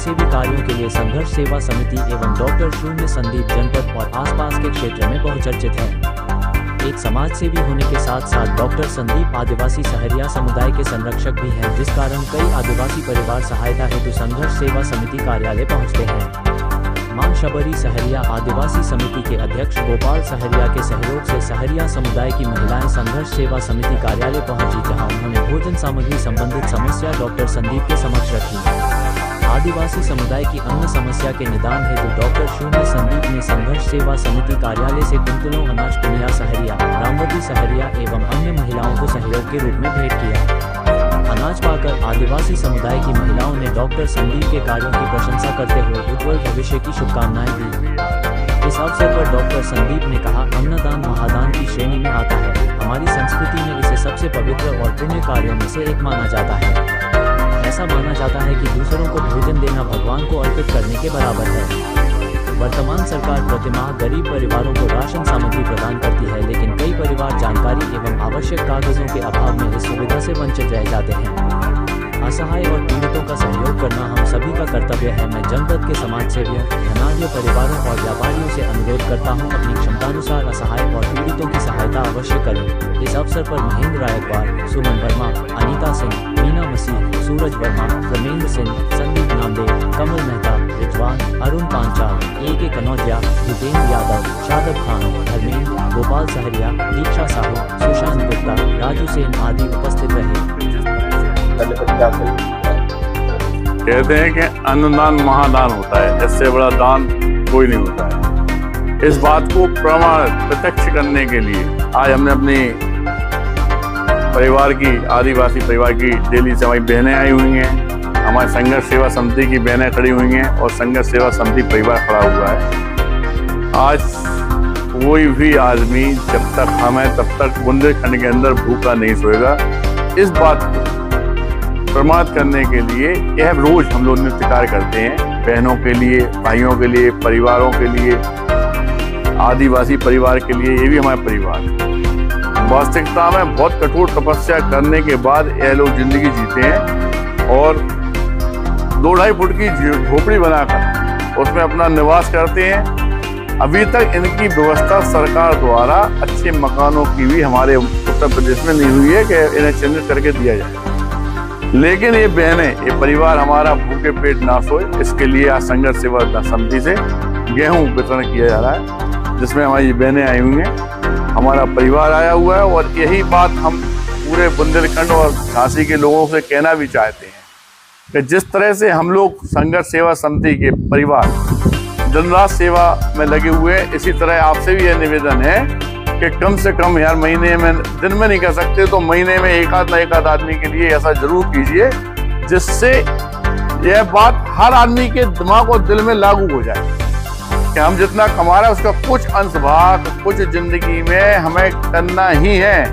समाजसेवी कार्यों के लिए संघर्ष सेवा समिति एवं डॉक्टर शून्य संदीप जनपद और आसपास के क्षेत्र में बहुचर्चित है। एक समाजसेवी होने के साथ साथ डॉक्टर संदीप आदिवासी सहरिया समुदाय के संरक्षक भी हैं, जिस कारण कई आदिवासी परिवार सहायता हेतु संघर्ष सेवा समिति कार्यालय पहुंचते हैं। मां शबरी सहरिया आदिवासी समिति के अध्यक्ष गोपाल सहरिया के सहयोग से सहरिया समुदाय की महिलाएं संघर्ष सेवा समिति कार्यालय पहुंची, जहां उन्होंने भोजन सामग्री संबंधित समस्या डॉक्टर संदीप के समक्ष रखी। आदिवासी समुदाय की अन्य समस्या के निदान हेतु डॉक्टर शून्य संदीप ने संघर्ष सेवा समिति कार्यालय से कुंतलों अनाज पुनिया सहरिया, रामवती सहरिया एवं अन्य महिलाओं को सहयोग के रूप में भेंट किया। अनाज पाकर आदिवासी समुदाय की महिलाओं ने डॉक्टर संदीप के कार्यों की प्रशंसा करते हुए उज्ज्वल भविष्य की शुभकामनाएं दी। इस अवसर पर डॉक्टर संदीप ने कहा, अन्नदान महादान की श्रेणी में आता है। हमारी संस्कृति में इसे सबसे पवित्र और पुण्य कार्यों में से एक माना जाता है। ऐसा माना जाता है कि दूसरों को भोजन देना भगवान को अर्पित करने के बराबर है। वर्तमान सरकार प्रतिमाह गरीब परिवारों को राशन सामग्री प्रदान करती है, लेकिन कई परिवार जानकारी एवं आवश्यक कागजों के अभाव में इस सुविधा से वंचित रह जाते हैं। असहाय और पीड़ितों का सहयोग करना हम सभी का कर्तव्य है। मैं जनपद के समाजसेवियों, धनाढ्य परिवारों और व्यापारियों से अनुरोध करता हूं, अपनी क्षमतानुसार असहाय और पीड़ितों की सहायता अवश्य करें। इस अवसर पर महेंद्र रायकवार, सुमन वर्मा, अनीता सिंह, मीना मसीह, सूरज वर्मा, रमेंद्र सिंह, संदीप नामदेव, कमल मेहता, रिजवान, अरुण पांचाल, ए.के. कनौजिया, भूपेंद्र यादव, शादब खान, धर्मेंद्र, गोपाल सहरिया, दीक्षा साहू, सुशांत गुप्ता, राजू सेन आदि उपस्थित रहे। कहते हैं कि अन्नदान महादान होता है, इससे बड़ा दान कोई नहीं होता है। इस बात को प्रत्यक्ष करने के लिए आज हमने अपनी परिवार की, आदिवासी परिवार की दिल्ली से हमारी बहनें आई हुई हैं, हमारे संघर्ष सेवा समिति की बहनें खड़ी हुई हैं और संघर्ष सेवा समिति परिवार खड़ा हुआ है। आज कोई भी आदमी जब तक हमें तब तक बुंदेलखंड के अंदर भूखा नहीं सोएगा। इस बात को प्रमाणित करने के लिए यह रोज हम लोग नृत्य कार्य करते हैं, बहनों के लिए, भाइयों के लिए, परिवारों के लिए, आदिवासी परिवार के लिए। ये भी हमारा परिवार है। वास्तविकता में बहुत कठोर तपस्या करने के बाद यह लोग जिंदगी जीते हैं और 2-2.5 फुट की झोपड़ी बनाकर उसमें अपना निवास करते हैं। अभी तक इनकी व्यवस्था सरकार द्वारा अच्छे मकानों की भी हमारे उत्तर प्रदेश में नहीं हुई है कि इन्हें चिन्हित करके दिया जाए। लेकिन ये बहनें, ये परिवार हमारा भूखे पेट ना सोए, इसके लिए आज संघर्ष सेवा समिति से गेहूं वितरण किया जा रहा है, जिसमें हमारी बहनें आई हुई हैं, हमारा परिवार आया हुआ है। और यही बात हम पूरे बुंदेलखंड और झांसी के लोगों से कहना भी चाहते हैं कि जिस तरह से हम लोग संघर्ष सेवा समिति के परिवार दिन रात सेवा में लगे हुए हैं, इसी तरह आपसे भी यह निवेदन है कि कम से कम यार महीने में, दिन में नहीं कर सकते तो महीने में एक आध आदमी के लिए ऐसा जरूर कीजिए, जिससे यह बात हर आदमी के दिमाग और दिल में लागू हो जाए कि हम जितना कमा रहे हैं उसका कुछ अंश भाग, कुछ जिंदगी में हमें करना ही है,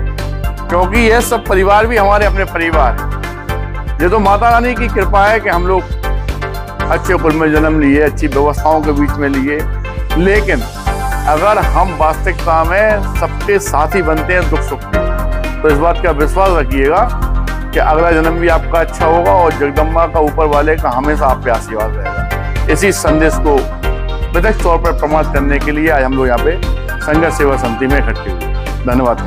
क्योंकि यह सब परिवार भी हमारे अपने परिवार है। ये तो माता रानी की कृपा है कि हम लोग अच्छे कुल में जन्म लिए, अच्छी व्यवस्थाओं के बीच में लिए। लेकिन अगर हम वास्तविकता में सबके साथी बनते हैं दुख सुख में, तो इस बात का विश्वास रखिएगा कि अगला जन्म भी आपका अच्छा होगा और जगदम्बा का, ऊपर वाले का हमेशा आप पे आशीर्वाद रहेगा। इसी संदेश को प्रत्यक्ष तौर पर प्रमाणित करने के लिए आज हम लोग यहाँ पे संघर्ष सेवा समिति में इकट्ठे हुए। धन्यवाद।